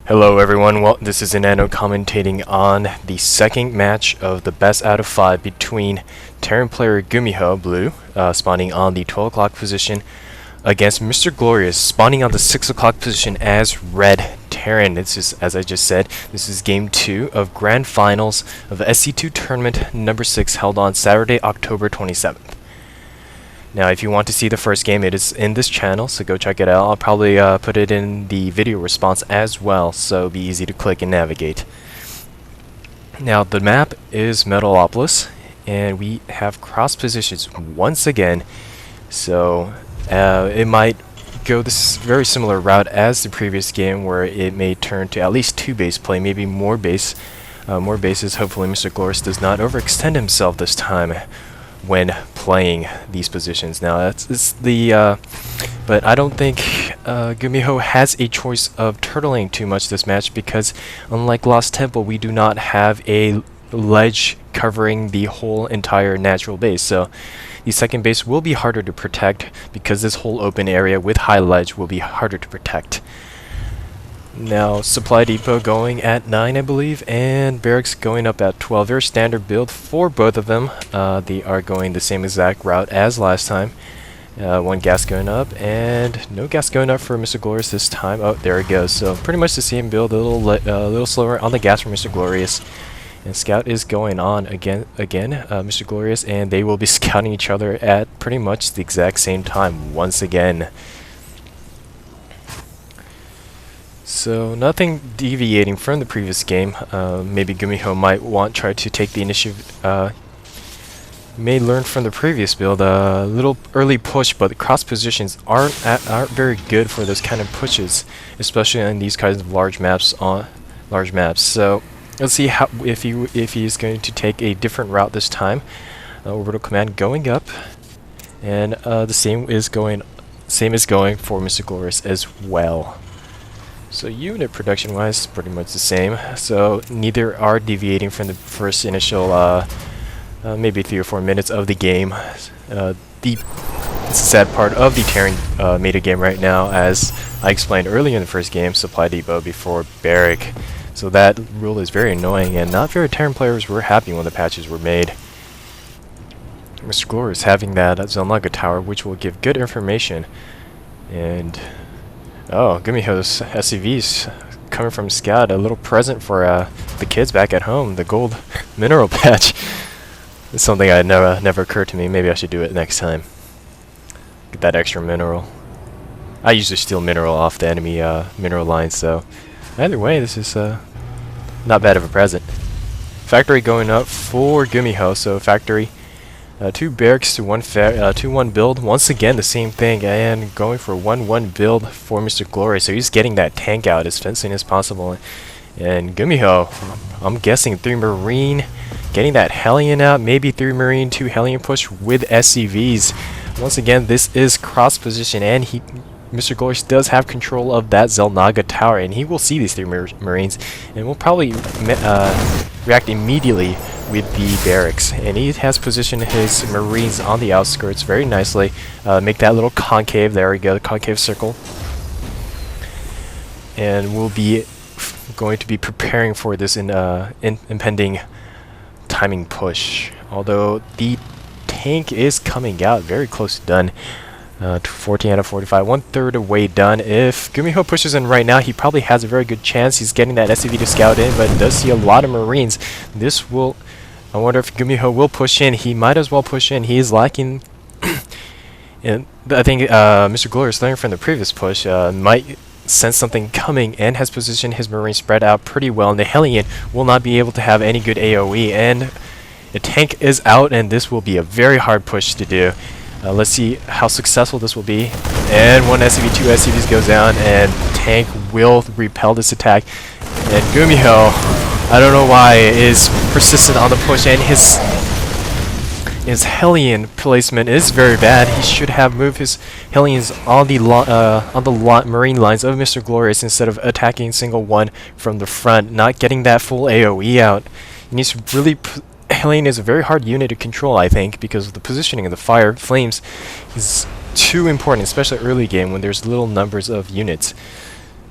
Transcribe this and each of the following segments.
Hello everyone, well this is Ineno commentating on the second match of the best out of 5 between Terran player Gumiho, blue, spawning on the 12 o'clock position, against MrGlorious, spawning on the 6 o'clock position as red Terran. This is, as I just said, this is game 2 of Grand Finals of the SC2 Tournament number 6 held on Saturday, October 27th. Now, if you want to see the first game, it is in this channel, so go check it out. I'll probably put it in the video response as well, so it'll be easy to click and navigate. Now, the map is Metalopolis, and we have cross positions once again, so it might go this very similar route as the previous game, where it may turn to at least 2 base play, maybe more bases. Hopefully MrGlorious does not overextend himself this time when playing these positions. Now but I don't think Gumiho has a choice of turtling too much this match, because unlike Lost Temple, we do not have a ledge covering the whole entire natural base, so the second base will be harder to protect because this whole open area with high ledge will be harder to protect. Now, Supply Depot going at 9, I believe, and Barracks going up at 12. Very standard build for both of them. They are going the same exact route as last time. One gas going up, and no gas going up for MrGlorious this time. Oh, there it goes. So pretty much the same build, a little slower on the gas for MrGlorious. And Scout is going on again, MrGlorious, and they will be scouting each other at pretty much the exact same time once again. So nothing deviating from the previous game. Maybe Gumiho might try to take the initiative. May learn from the previous build. A little early push, but the cross positions aren't very good for those kind of pushes, especially on these kinds of large maps. So let's see how if he is going to take a different route this time. Orbital command going up, and the same is going for MrGlorious as well. So unit production wise, pretty much the same. So neither are deviating from the first initial maybe 3 or 4 minutes of the game. The sad part of the Terran meta game right now, as I explained earlier in the first game, Supply Depot before Barrack. So that rule is very annoying, and not very Terran players were happy when the patches were made. MrGlorious having that xel'naga tower, which will give good information. And oh, Gumiho's SCVs coming from Scout, a little present for the kids back at home, the gold mineral patch. It's something I never occurred to me. Maybe I should do it next time. Get that extra mineral. I usually steal mineral off the enemy mineral line, so either way, this is not bad of a present. Factory going up for Gumiho, so factory 2 barracks to 1 build. Once again, the same thing, and going for 1-1 build for MrGlorious. So he's getting that tank out as fencing as possible. And Gumiho, I'm guessing 3 Marine, getting that Hellion out, maybe 3 Marine, 2 Hellion push with SCVs. Once again, this is cross position, and MrGlorious does have control of that xel'naga tower, and he will see these 3 Marines, and will probably react immediately with the barracks. And he has positioned his Marines on the outskirts very nicely. Make that little concave, there we go, the concave circle. And we'll be going to be preparing for this impending timing push. Although the tank is coming out very close to done. 14 out of 45, 1/3 away done. If Gumiho pushes in right now, he probably has a very good chance. He's getting that SCV to scout in, but does see a lot of Marines. This will, I wonder if Gumiho will push in. He might as well push in. He is lacking, and I think MrGlorious, learning from the previous push, might sense something coming and has positioned his Marines spread out pretty well. And the Hellion will not be able to have any good AoE, and the tank is out, and this will be a very hard push to do. Let's see how successful this will be. And 1 SCV, 2 SCVs goes down, and tank will repel this attack. And Gumiho, I don't know why, is persistent on the push, and his Hellion placement is very bad. He should have moved his Hellions on the Marine lines of MrGlorious instead of attacking single one from the front, not getting that full AoE out. He needs to really Hellion is a very hard unit to control, I think, because of the positioning of the fire flames is too important, especially early game when there's little numbers of units.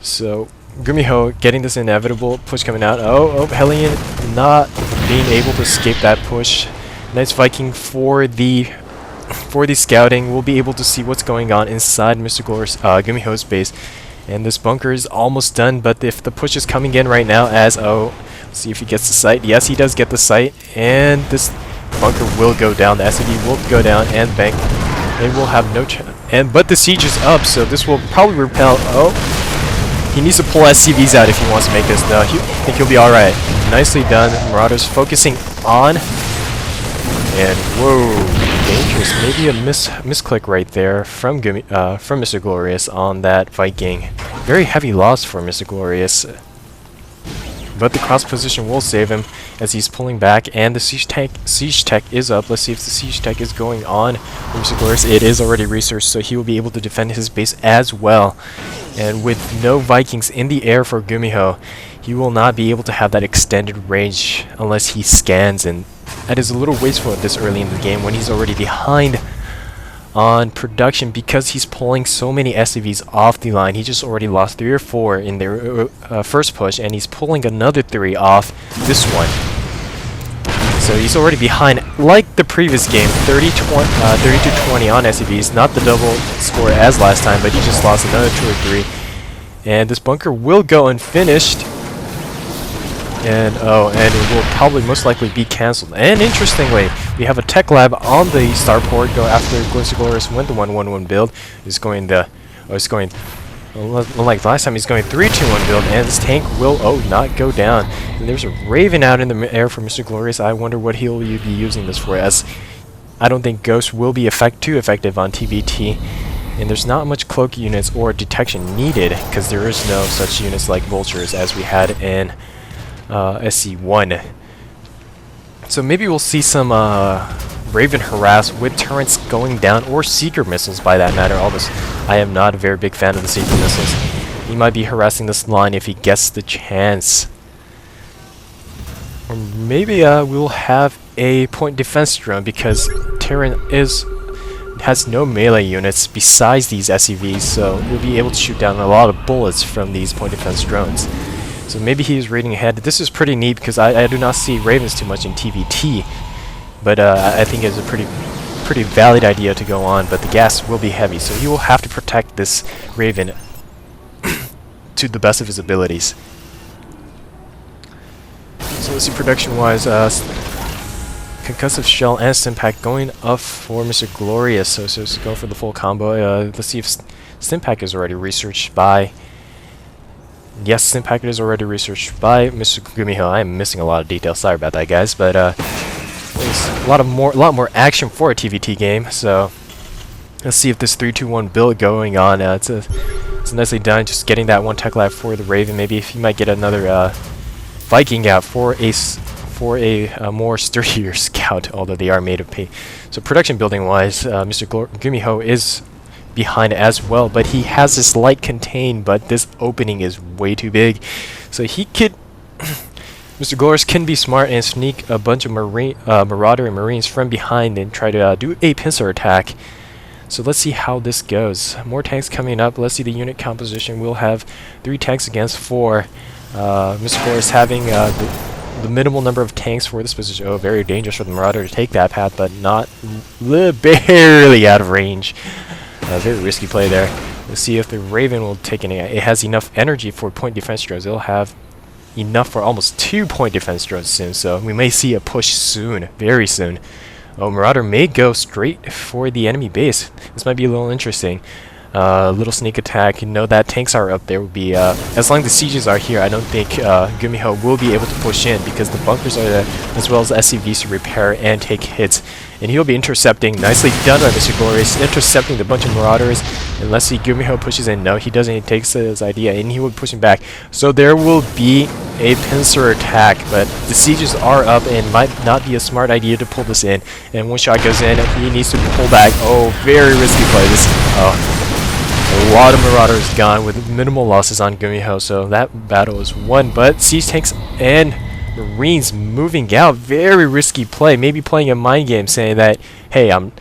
So Gumiho getting this inevitable push coming out. Oh, Hellion not being able to escape that push. Nice Viking for the scouting. We'll be able to see what's going on inside MrGlorious Gumiho's base. And this bunker is almost done, but if the push is coming in right now as let's see if he gets the site. Yes, he does get the site, and this bunker will go down. The SCV will go down, and bank. They will have no chance. But the siege is up, so this will probably repel. Oh, he needs to pull SCVs out if he wants to make this. No, I think he'll be all right. Nicely done. Marauders focusing on, and whoa, dangerous. Maybe a misclick right there from MrGlorious on that Viking. Very heavy loss for MrGlorious. But the cross position will save him as he's pulling back, and the siege tech is up. Let's see if the siege tech is going on for MrGlorious. It is already researched, so he will be able to defend his base as well. And with no Vikings in the air for Gumiho, he will not be able to have that extended range unless he scans, and that is a little wasteful at this early in the game when he's already behind on production because he's pulling so many SCVs off the line. He just already lost 3 or 4 in their first push, and he's pulling another 3 off this one. So he's already behind, like the previous game, 30-20 on SCVs. Not the double score as last time, but he just lost another 2 or 3. And this bunker will go unfinished. And it will probably most likely be cancelled. And interestingly, we have a tech lab on the starport go after MrGlorious went the 1-1-1 build. He's going unlike last time, he's going 3-2-1 build, and this tank will not go down. And there's a Raven out in the air for MrGlorious. I wonder what he'll be using this for, as I don't think Ghost will be too effective on TBT. And there's not much cloak units or detection needed because there is no such units like vultures as we had in SC1. So maybe we'll see some Raven harass with turrets going down, or Seeker missiles by that matter. I am not a very big fan of the Seeker missiles. He might be harassing this line if he gets the chance. Or maybe we'll have a point defense drone because Terran has no melee units besides these SCVs, so we'll be able to shoot down a lot of bullets from these point defense drones. So maybe he's raiding ahead. This is pretty neat because I do not see Ravens too much in TVT, but I think it's a pretty valid idea to go on. But the gas will be heavy, so he will have to protect this Raven to the best of his abilities. So let's see production-wise, concussive shell and Stimpack going up for MrGlorious. So let's go for the full combo. Let's see if Stimpack is already researched by. Yes, Stimpack is already researched by Mr. Gumiho. I am missing a lot of details. Sorry about that, guys. But there's a lot more action for a TVT game. So let's see if this 3-2-1 build going on. It's nicely done. Just getting that one tech lab for the Raven. Maybe if he might get another Viking out for a more sturdier scout, although they are made of paint. So production building wise, Mr. Gumiho is behind as well, but he has this light contained, but this opening is way too big, so he could MrGlorious can be smart and sneak a bunch of Marauder and Marines from behind and try to do a pincer attack. So let's see how this goes. More tanks coming up. Let's see the unit composition. We'll have 3 tanks against 4. MrGlorious having the minimal number of tanks for this position. Oh, very dangerous for the Marauder to take that path, but not barely out of range. Very risky play there. Let's see if the Raven will take any. It has enough energy for point defense drones. It'll have enough for almost 2 point defense drones soon, so we may see a push soon, very soon. Oh, Marauder may go straight for the enemy base. This might be a little interesting. Little sneak attack. You know that tanks are up there. Will be as long as the sieges are here. I don't think Gumiho will be able to push in because the bunkers are there, as well as SCVs to repair and take hits. And he'll be intercepting. Nicely done by MrGlorious, intercepting the bunch of Marauders. And let's see, Gumiho pushes in. No, he doesn't. He takes his idea, and he will be pushing back. So there will be a pincer attack, but the sieges are up, and might not be a smart idea to pull this in. And one shot goes in, he needs to pull back. Oh, very risky play. A lot of Marauders gone with minimal losses on Gumiho, so that battle is won. But siege tanks and Marines moving out, very risky play. Maybe playing a mind game, saying that, hey, I'm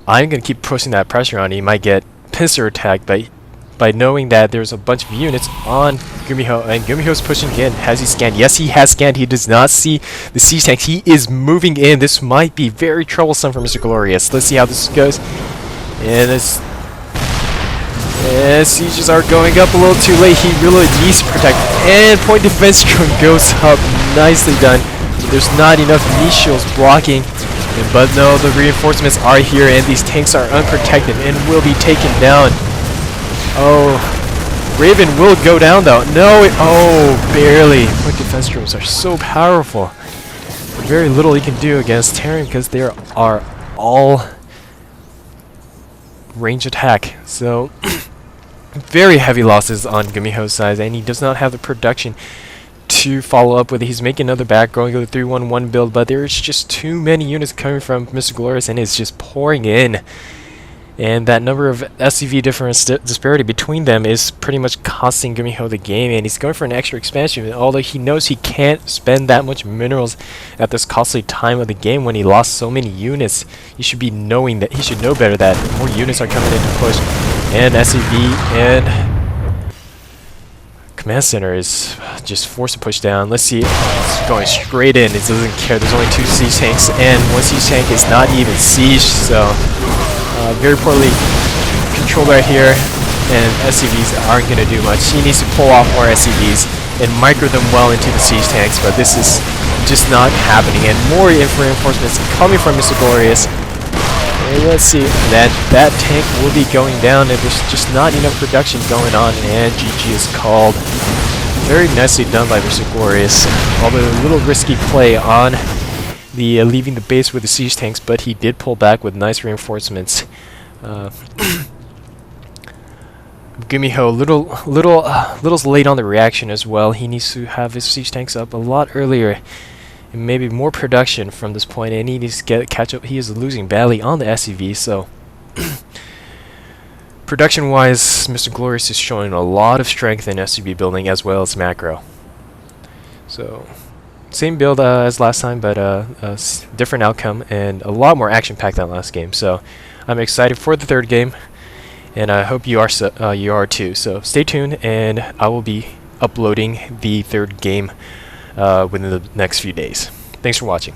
gonna keep pushing that pressure on. He might get pincer attacked, but by knowing that there's a bunch of units on Gumiho, and Gumiho's pushing in. Has he scanned? Yes, he has scanned. He does not see the siege tanks. He is moving in. This might be very troublesome for MrGlorious. Let's see how this goes. And this... And sieges are going up a little too late. He really needs to protect. And point defense drone goes up. Nicely done. There's not enough niche shields blocking. But no, the reinforcements are here, and these tanks are unprotected and will be taken down. Oh, Raven will go down though. No, oh, barely. Point defense drones are so powerful. Very little he can do against Terran because they are all range attack. So very heavy losses on Gumiho's side, and he does not have the production to follow up with it. He's making another back, going to the 3-1-1 build, but there's just too many units coming from MrGlorious, and it's just pouring in. And that number of SCV difference disparity between them is pretty much costing Gumiho the game, and he's going for an extra expansion, although he knows he can't spend that much minerals at this costly time of the game when he lost so many units. He should be knowing that, he should know better that more units are coming in to push, and SCV and Command Center is just forced to push down. Let's see, it's going straight in, it doesn't care, there's only 2 siege tanks, and 1 siege tank is not even siege, so... very poorly controlled right here, and SCVs aren't going to do much. He needs to pull off more SCVs and micro them well into the siege tanks, but this is just not happening. And more reinforcements coming from MrGlorious. And let's see, that tank will be going down, and there's just not enough production going on, and GG is called. Very nicely done by MrGlorious, although a little risky play on the leaving the base with the siege tanks, but he did pull back with nice reinforcements. Gumiho, little late on the reaction as well. He needs to have his siege tanks up a lot earlier, and maybe more production from this point, and he needs to catch up. He is losing badly on the SCV, so production-wise, MrGlorious is showing a lot of strength in SCV building as well as macro. So. Same build as last time, but different outcome and a lot more action-packed than last game. So I'm excited for the third game, and I hope you are too. So stay tuned, and I will be uploading the third game within the next few days. Thanks for watching.